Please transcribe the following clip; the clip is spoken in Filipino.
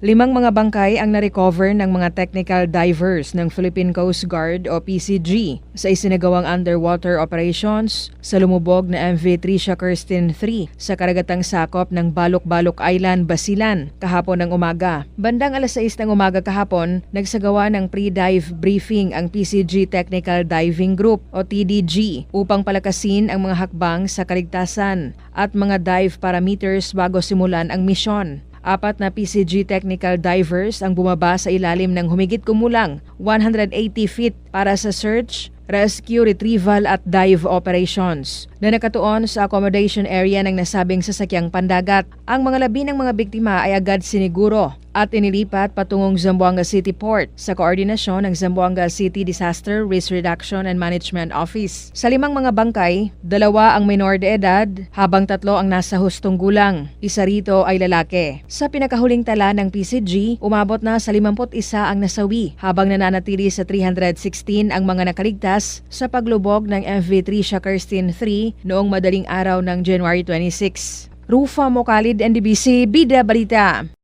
5 mga bangkay ang na-recover ng mga technical divers ng Philippine Coast Guard o PCG sa isinagawang underwater operations sa lumubog na MV Tricia Kirsten 3 sa karagatang sakop ng Balok-Balok Island, Basilan kahapon ng umaga. Bandang alas 6 ng umaga kahapon, nagsagawa ng pre-dive briefing ang PCG Technical Diving Group o TDG upang palakasin ang mga hakbang sa kaligtasan at mga dive parameters bago simulan ang misyon. 4 na PCG technical divers ang bumaba sa ilalim ng humigit kumulang 180 feet para sa search, rescue, retrieval at dive operations na nakatuon sa accommodation area ng nasabing sasakyang pandagat. Ang mga labi ng mga biktima ay agad siniguro at inilipat patungong Zamboanga City Port sa koordinasyon ng Zamboanga City Disaster Risk Reduction and Management Office. Sa 5 mga bangkay, 2 ang minor de edad habang 3 ang nasa hustong gulang. Isa rito ay lalaki. Sa pinakahuling tala ng PCG, umabot na sa 51 ang nasawi habang nananatili sa 316 ang mga nakaligtas sa paglubog ng MV Tricia Kirsten 3 noong madaling araw ng January 26. Rufa Mocalid, NDBC, Bida Balita.